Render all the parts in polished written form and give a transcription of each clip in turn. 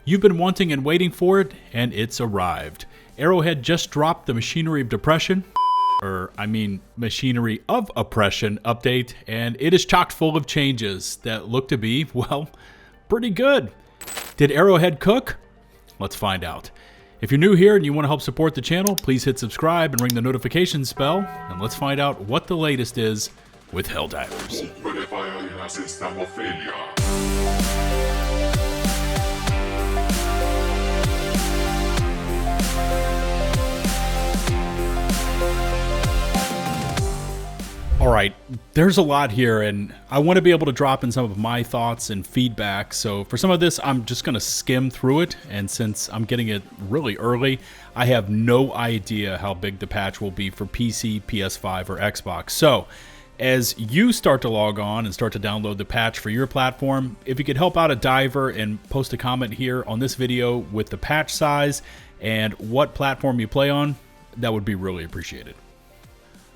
You've been wanting and waiting for it, and it's arrived. Arrowhead just dropped the Machinery of Depression, Machinery of Oppression update, and it is chock full of changes that look to be, well, pretty good. Did Arrowhead cook? Let's find out. If you're new here and you want to help support the channel, please hit subscribe and ring the notifications bell, and let's find out what the latest is with Helldivers. All right, there's a lot here, and I want to be able to drop in some of my thoughts and feedback. So for some of this, I'm just going to skim through it. And since I'm getting it really early, I have no idea how big the patch will be for PC, PS5, or Xbox. So as you start to log on and start to download the patch for your platform, if you could help out a diver and post a comment here on this video with the patch size and what platform you play on, that would be really appreciated.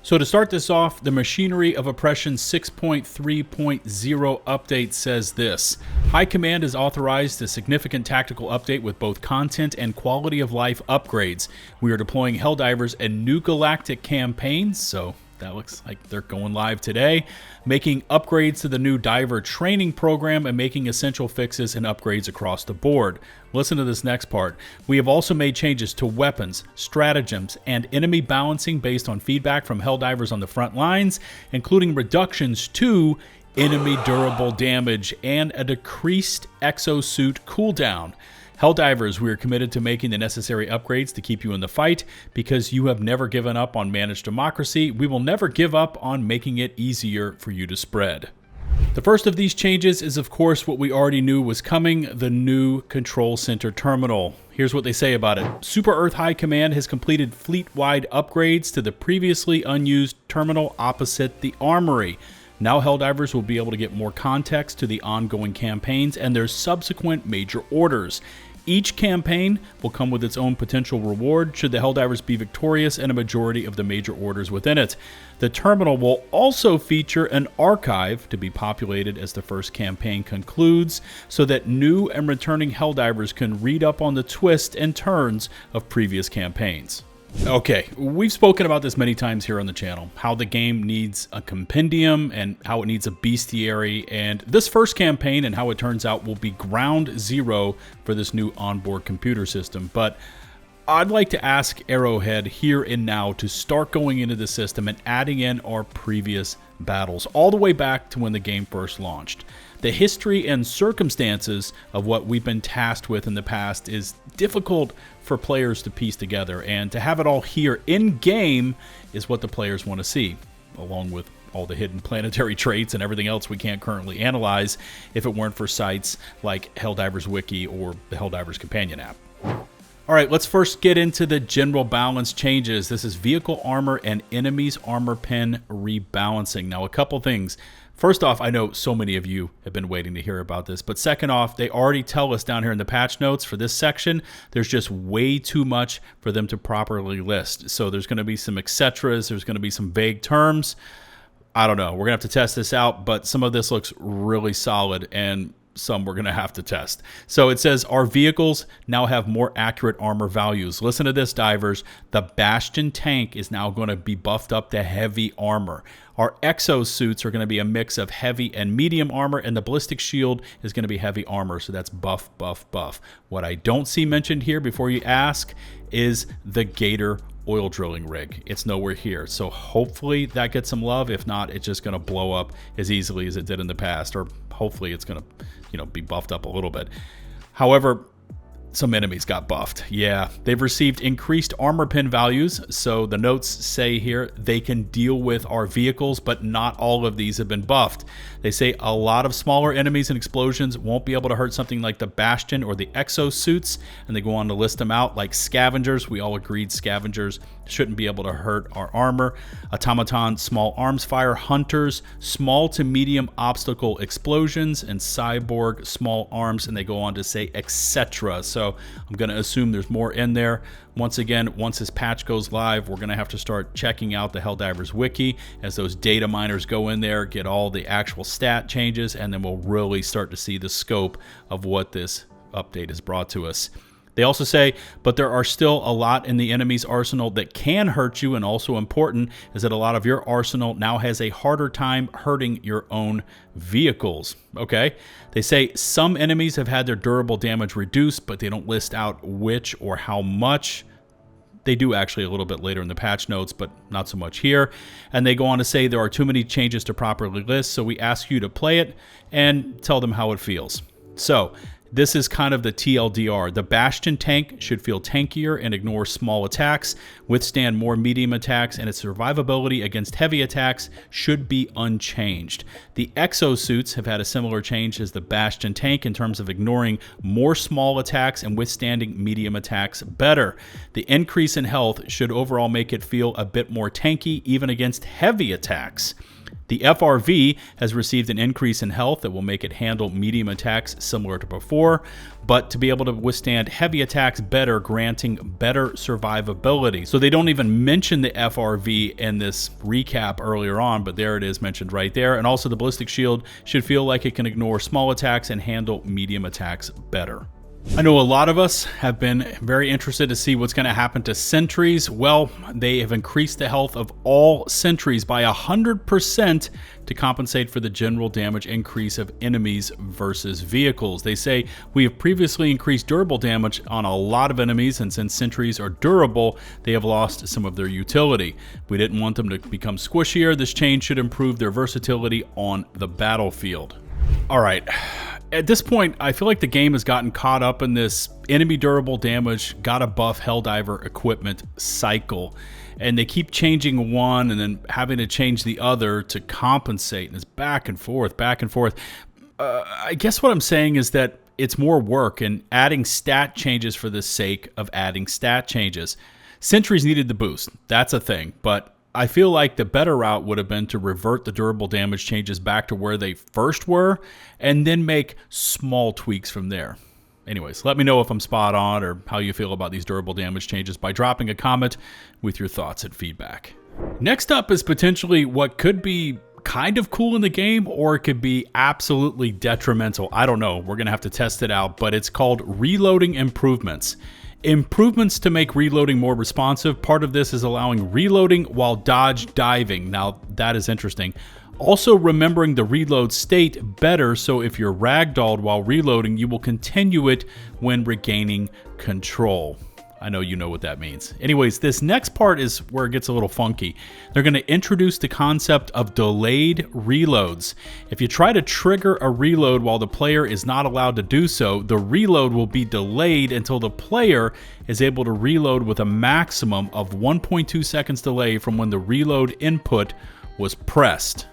So to start this off, the Machinery of Oppression 6.3.0 update says this: High Command has authorized a significant tactical update with both content and quality of life upgrades. We are deploying Helldivers and new Galactic campaigns, so that looks like they're going live today, making upgrades to the new diver training program and making essential fixes and upgrades across the board. Listen to this next part. We have also made changes to weapons, stratagems, and enemy balancing based on feedback from Helldivers on the front lines, including reductions to enemy durable damage and a decreased exosuit cooldown. Helldivers, we are committed to making the necessary upgrades to keep you in the fight. Because you have never given up on managed democracy, we will never give up on making it easier for you to spread. The first of these changes is, of course, what we already knew was coming, the new Control Center Terminal. Here's what they say about it. Super Earth High Command has completed fleet-wide upgrades to the previously unused terminal opposite the Armory. Now Helldivers will be able to get more context to the ongoing campaigns and their subsequent major orders. Each campaign will come with its own potential reward should the Helldivers be victorious in a majority of the major orders within it. The terminal will also feature an archive to be populated as the first campaign concludes, so that new and returning Helldivers can read up on the twists and turns of previous campaigns. Okay, we've spoken about this many times here on the channel, how the game needs a compendium and how it needs a bestiary, and this first campaign and how it turns out will be ground zero for this new onboard computer system. But I'd like to ask Arrowhead here and now to start going into the system and adding in our previous battles, all the way back to when the game first launched. The history and circumstances of what we've been tasked with in the past is difficult for players to piece together, and to have it all here in-game is what the players want to see, along with all the hidden planetary traits and everything else we can't currently analyze if it weren't for sites like Helldivers Wiki or the Helldivers Companion App. All right, let's first get into the general balance changes. This is vehicle armor and enemies armor pin rebalancing. Now, a couple things. First off, I know so many of you have been waiting to hear about this, but second off, they already tell us down here in the patch notes for this section, there's just way too much for them to properly list. So there's going to be some etceteras, there's going to be some vague terms. I don't know. We're going to have to test this out, but some of this looks really solid, and some we're going to have to test. So it says our vehicles now have more accurate armor values. Listen to this, divers. The Bastion tank is now going to be buffed up to heavy armor. Our exosuits are going to be a mix of heavy and medium armor, and the ballistic shield is going to be heavy armor. So that's buff, buff, buff. What I don't see mentioned here before you ask is the Gator oil drilling rig. It's nowhere here. So hopefully that gets some love. If not, it's just going to blow up as easily as it did in the past, or hopefully it's going to, be buffed up a little bit. However, some enemies got buffed. Yeah, they've received increased armor pin values. So the notes say here they can deal with our vehicles, but not all of these have been buffed. They say a lot of smaller enemies and explosions won't be able to hurt something like the Bastion or the exosuits, and they go on to list them out, like scavengers. We all agreed scavengers shouldn't be able to hurt our armor. Automaton small arms fire hunters, small to medium obstacle explosions, and cyborg small arms, and they go on to say etc. So I'm going to assume there's more in there. Once again, once this patch goes live, we're going to have to start checking out the Helldivers Wiki as those data miners go in there, get all the actual stat changes, and then we'll really start to see the scope of what this update is brought to us. They also say, but there are still a lot in the enemy's arsenal that can hurt you, and also important is that a lot of your arsenal now has a harder time hurting your own vehicles. Okay? They say some enemies have had their durable damage reduced, but they don't list out which or how much. They do actually a little bit later in the patch notes, but not so much here. And they go on to say there are too many changes to properly list, so we ask you to play it and tell them how it feels. So this is kind of the TLDR. The Bastion tank should feel tankier and ignore small attacks, withstand more medium attacks, and its survivability against heavy attacks should be unchanged. The Exosuits have had a similar change as the Bastion tank in terms of ignoring more small attacks and withstanding medium attacks better. The increase in health should overall make it feel a bit more tanky, even against heavy attacks. The FRV has received an increase in health that will make it handle medium attacks similar to before, but to be able to withstand heavy attacks better, granting better survivability. So they don't even mention the FRV in this recap earlier on, but there it is mentioned right there. And also the ballistic shield should feel like it can ignore small attacks and handle medium attacks better. I know a lot of us have been very interested to see what's going to happen to Sentries. Well, they have increased the health of all Sentries by 100% to compensate for the general damage increase of enemies versus vehicles. They say we have previously increased durable damage on a lot of enemies, and since Sentries are durable, they have lost some of their utility. We didn't want them to become squishier. This change should improve their versatility on the battlefield. All right. At this point, I feel like the game has gotten caught up in this enemy durable damage, gotta buff Helldiver equipment cycle. And they keep changing one and then having to change the other to compensate. And it's back and forth, back and forth. I guess what I'm saying is that it's more work and adding stat changes for the sake of adding stat changes. Sentries needed the boost. That's a thing. But I feel like the better route would have been to revert the durable damage changes back to where they first were and then make small tweaks from there. Anyways, let me know if I'm spot on or how you feel about these durable damage changes by dropping a comment with your thoughts and feedback. Next up is potentially what could be kind of cool in the game, or it could be absolutely detrimental. I don't know. We're going to have to test it out, but it's called reloading improvements. Improvements to make reloading more responsive. Part of this is allowing reloading while dodge diving. Now, that is interesting. Also remembering the reload state better, so if you're ragdolled while reloading, you will continue it when regaining control. I know you know what that means. Anyways, this next part is where it gets a little funky. They're going to introduce the concept of delayed reloads. If you try to trigger a reload while the player is not allowed to do so, the reload will be delayed until the player is able to reload with a maximum of 1.2 seconds delay from when the reload input was pressed.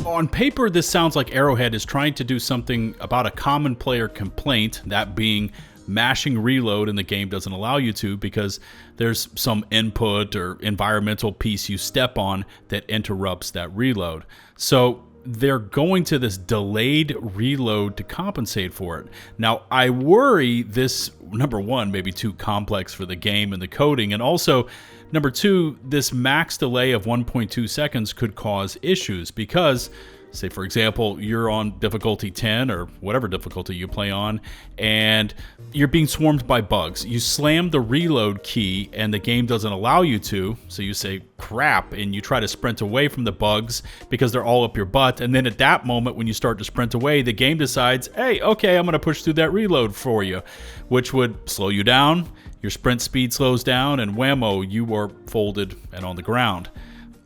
On paper, this sounds like Arrowhead is trying to do something about a common player complaint, that being mashing reload and the game doesn't allow you to because there's some input or environmental piece you step on that interrupts that reload. So they're going to this delayed reload to compensate for it. Now, I worry this, number one, may be too complex for the game and the coding, and also, number two, this max delay of 1.2 seconds could cause issues because, say, for example, you're on difficulty 10 or whatever difficulty you play on, and you're being swarmed by bugs. You slam the reload key and the game doesn't allow you to, so you say, crap, and you try to sprint away from the bugs because they're all up your butt, and then at that moment when you start to sprint away, the game decides, hey, okay, I'm going to push through that reload for you, which would slow you down, your sprint speed slows down, and whammo, you are folded and on the ground.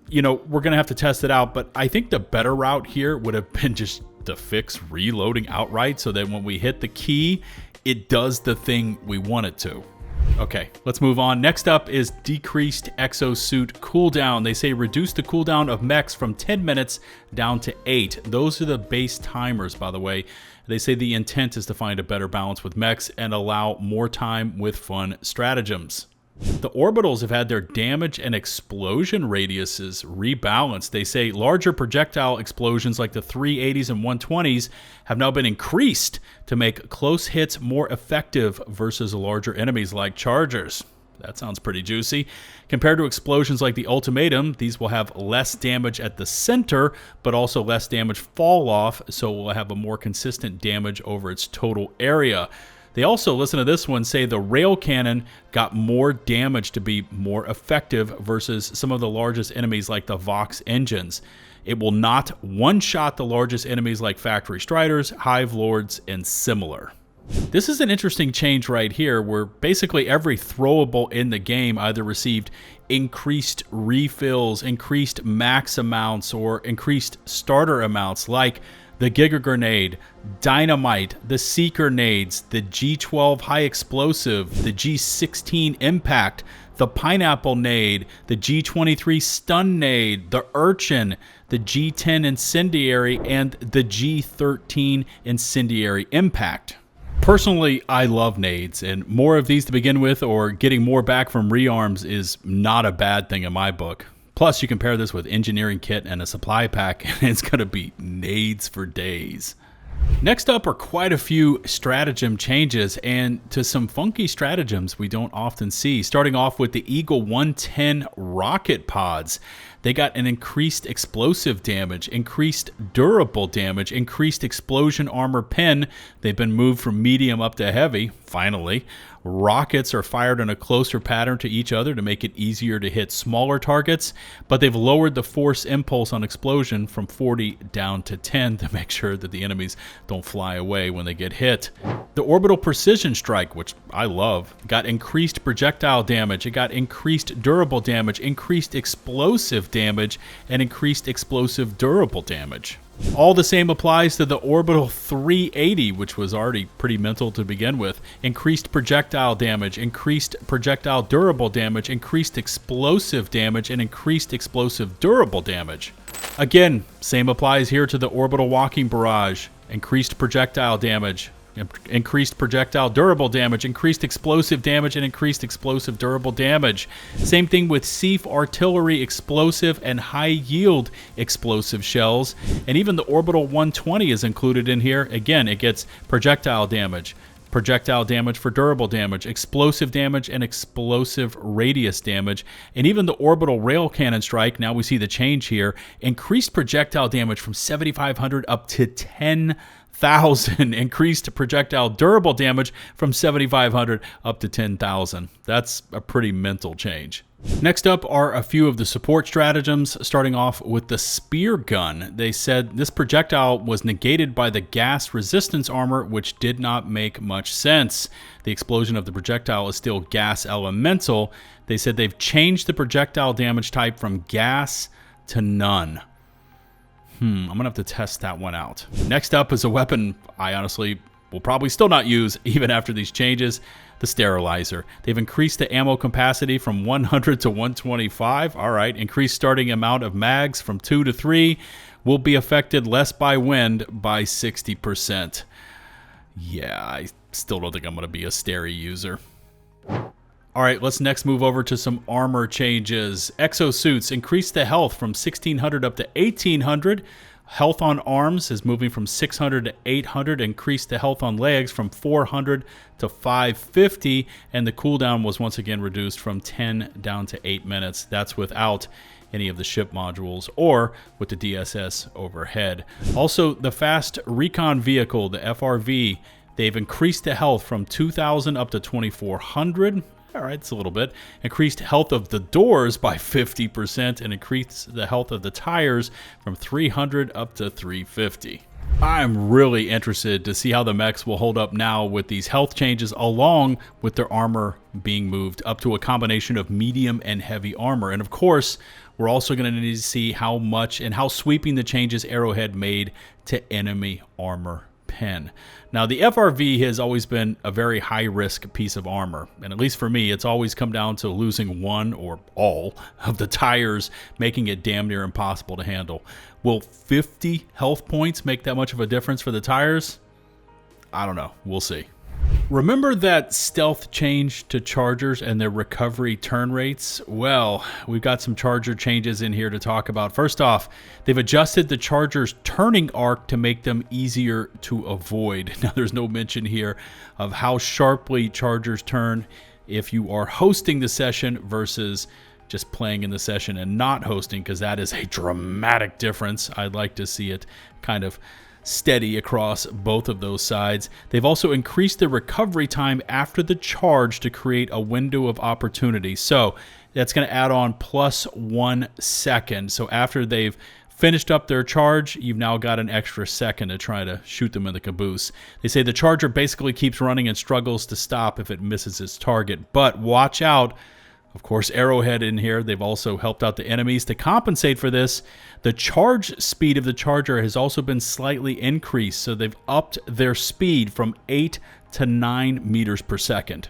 You know, we're going to have to test it out, but I think the better route here would have been just to fix reloading outright so that when we hit the key, it does the thing we want it to. Okay, let's move on. Next up is decreased exosuit cooldown. They say reduce the cooldown of mechs from 10 minutes down to 8. Those are the base timers, by the way. They say the intent is to find a better balance with mechs and allow more time with fun stratagems. The Orbitals have had their damage and explosion radiuses rebalanced. They say larger projectile explosions like the 380s and 120s have now been increased to make close hits more effective versus larger enemies like chargers. That sounds pretty juicy. Compared to explosions like the 𝗲𝗶𝗶𝗃𝗲𝗄, these will have less damage at the center, but also less damage fall off, so it will have a more consistent damage over its total area. They also, listen to this one, say the rail cannon got more damage to be more effective versus some of the largest enemies like the Vox engines. It will not one-shot the largest enemies like Factory Striders, Hive Lords, and similar. This is an interesting change right here where basically every throwable in the game either received increased refills, increased max amounts, or increased starter amounts like the Giga Grenade, Dynamite, the Seeker Nades, the G12 High Explosive, the G16 Impact, the Pineapple Nade, the G23 Stun Nade, the Urchin, the G10 Incendiary, and the G13 Incendiary Impact. Personally, I love nades, and more of these to begin with or getting more back from rearms is not a bad thing in my book. Plus, you compare this with engineering kit and a supply pack, and it's going to be nades for days. Next up are quite a few stratagem changes, and to some funky stratagems we don't often see. Starting off with the Eagle 110 rocket pods. They got an increased explosive damage, increased durable damage, increased explosion armor pen. They've been moved from medium up to heavy, finally. Rockets are fired in a closer pattern to each other to make it easier to hit smaller targets, but they've lowered the force impulse on explosion from 40 down to 10 to make sure that the enemies don't fly away when they get hit. The Orbital Precision Strike, which I love, got increased projectile damage, it got increased durable damage, increased explosive damage, and increased explosive durable damage. All the same applies to the Orbital 380, which was already pretty mental to begin with. Increased projectile damage, increased projectile durable damage, increased explosive damage, and increased explosive durable damage. Again, same applies here to the Orbital Walking Barrage. Increased projectile damage, increased projectile durable damage, increased explosive damage, and increased explosive durable damage. Same thing with SEAF artillery explosive and high yield explosive shells. And even the Orbital 120 is included in here. Again, it gets projectile damage for durable damage, explosive damage, and explosive radius damage. And even the Orbital Rail Cannon Strike, now we see the change here, increased projectile damage from 7,500 up to 10,000, increased projectile durable damage from 7,500 up to 10,000. That's a pretty mental change. Next up are a few of the support stratagems, starting off with the Spear Gun. They said this projectile was negated by the gas resistance armor, which did not make much sense. The explosion of the projectile is still gas elemental. They said they've changed the projectile damage type from gas to none. I'm gonna have to test that one out. Next up is a weapon I honestly will probably still not use even after these changes, the Sterilizer. They've increased the ammo capacity from 100 to 125. All right, increased starting amount of mags from 2 to 3. Will be affected less by wind by 60%. Yeah, I still don't think I'm gonna be a Steri user. All right, let's next move over to some armor changes. Exosuits increased the health from 1,600 up to 1,800. Health on arms is moving from 600 to 800. Increased the health on legs from 400 to 550. And the cooldown was once again reduced from 10 down to 8 minutes. That's without any of the ship modules or with the DSS overhead. Also, the Fast Recon Vehicle, the FRV, they've increased the health from 2,000 up to 2,400. All right, it's a little bit. Increased health of the doors by 50% and increased the health of the tires from 300 up to 350. I'm really interested to see how the mechs will hold up now with these health changes along with their armor being moved up to a combination of medium and heavy armor. And of course, we're also going to need to see how much and how sweeping the changes Arrowhead made to enemy armor pen. Now, the FRV has always been a very high-risk piece of armor, and at least for me, it's always come down to losing one or all of the tires, making it damn near impossible to handle. Will 50 health points make that much of a difference for the tires? I don't know. We'll see. Remember that stealth change to chargers and their recovery turn rates? Well, we've got some charger changes in here to talk about. First off, they've adjusted the charger's turning arc to make them easier to avoid. Now, there's no mention here of how sharply chargers turn if you are hosting the session versus just playing in the session and not hosting, because that is a dramatic difference. I'd like to see it kind of steady across both of those sides. They've also increased the recovery time after the charge to create a window of opportunity. So that's going to add on +1 second. So after they've finished up their charge, you've now got an extra second to try to shoot them in the caboose. They say the charger basically keeps running and struggles to stop if it misses its target. But watch out. Of course, Arrowhead in here, they've also helped out the enemies. To compensate for this, the charge speed of the charger has also been slightly increased. So they've upped their speed from 8 to 9 meters per second.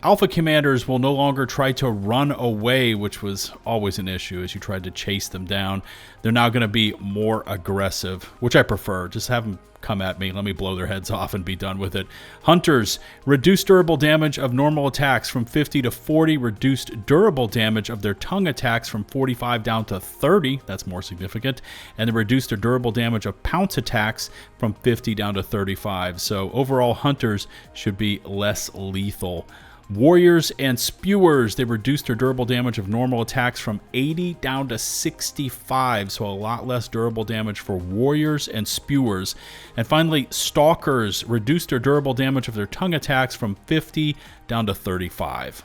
Alpha commanders will no longer try to run away, which was always an issue as you tried to chase them down. They're now going to be more aggressive, which I prefer. Just have them come at me, let me blow their heads off and be done with it. Hunters, reduced durable damage of normal attacks from 50 to 40, reduced durable damage of their tongue attacks from 45 down to 30, that's more significant, and they reduced their durable damage of pounce attacks from 50 down to 35. So overall, hunters should be less lethal. Warriors and spewers, they reduced their durable damage of normal attacks from 80 down to 65, so a lot less durable damage for warriors and spewers. And finally, stalkers reduced their durable damage of their tongue attacks from 50 down to 35.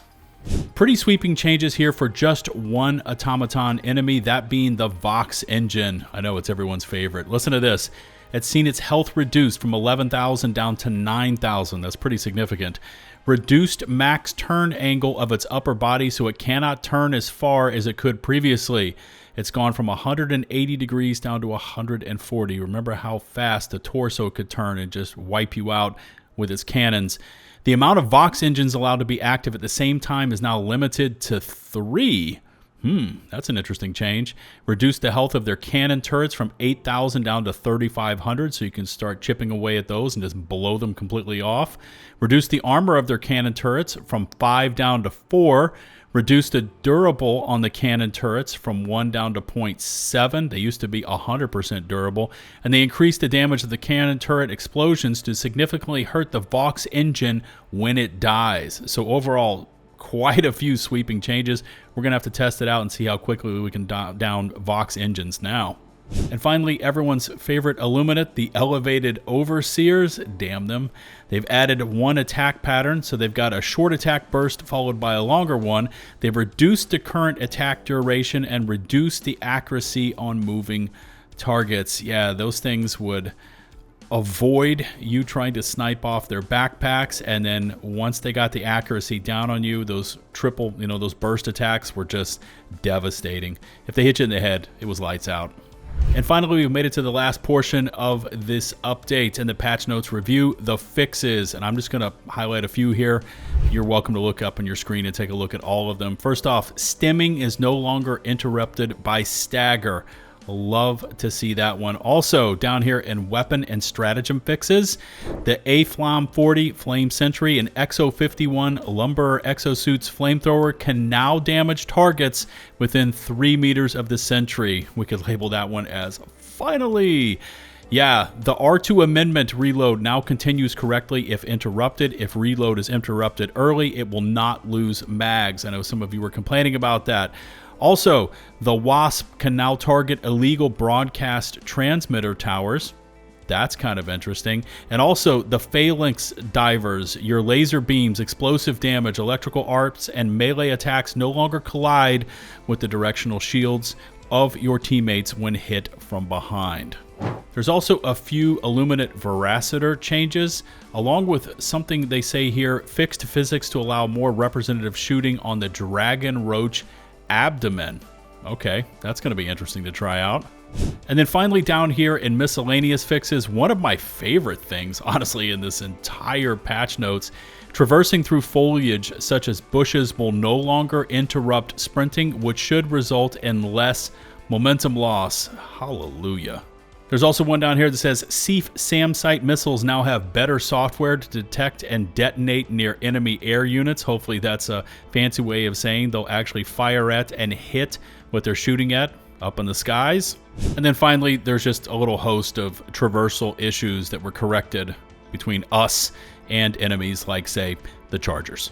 Pretty sweeping changes here for just one automaton enemy, that being the Vox engine. I know it's everyone's favorite. Listen to this. It's seen its health reduced from 11,000 down to 9,000. That's pretty significant. Reduced max turn angle of its upper body so it cannot turn as far as it could previously. It's gone from 180 degrees down to 140. Remember how fast the torso could turn and just wipe you out with its cannons. The amount of Vox engines allowed to be active at the same time is now limited to 3. That's an interesting change. Reduced the health of their cannon turrets from 8,000 down to 3,500, so you can start chipping away at those and just blow them completely off. Reduced the armor of their cannon turrets from 5 down to 4. Reduced the durable on the cannon turrets from 1 down to 0.7. They used to be 100% durable. And they increased the damage of the cannon turret explosions to significantly hurt the Vox engine when it dies. So overall, quite a few sweeping changes. We're going to have to test it out and see how quickly we can down Vox engines now. And finally, everyone's favorite Illuminate, the Elevated Overseers. Damn them. They've added one attack pattern, so they've got a short attack burst followed by a longer one. They've reduced the current attack duration and reduced the accuracy on moving targets. Yeah, those things would avoid you trying to snipe off their backpacks, and then once they got the accuracy down on you, those those burst attacks were just devastating. If they hit you in the head, it was lights out. And finally, we've made it to the last portion of this update and the patch notes review, the fixes. And I'm just going to highlight a few here. You're welcome to look up on your screen and take a look at all of them. First off, stimming is no longer interrupted by stagger. Love to see that one. Also, down here in weapon and stratagem fixes, the 𝗵𝐿𝐴40 Flame Sentry and EXO51 Lumber Exosuits Flamethrower can now damage targets within 3 meters of the sentry. We could label that one as finally. Yeah, the R2 amendment reload now continues correctly if interrupted. If reload is interrupted early, it will not lose mags. I know some of you were complaining about that. Also, the Wasp can now target illegal broadcast transmitter towers. That's kind of interesting. And also, the phalanx divers, your laser beams, explosive damage, electrical arcs, and melee attacks no longer collide with the directional shields of your teammates when hit from behind. There's also a few Illuminate Veraciter changes, along with something they say here, fixed physics to allow more representative shooting on the Dragon Roach abdomen. Okay, that's going to be interesting to try out. And then finally down here in miscellaneous fixes, one of my favorite things, honestly, in this entire patch notes, traversing through foliage such as bushes will no longer interrupt sprinting, which should result in less momentum loss. Hallelujah. There's also one down here that says 𝗓𝐸 SAM-site missiles now have better software to detect and detonate near enemy air units. Hopefully that's a fancy way of saying they'll actually fire at and hit what they're shooting at up in the skies. And then finally, there's just a little host of traversal issues that were corrected between us and enemies like, say, the Chargers.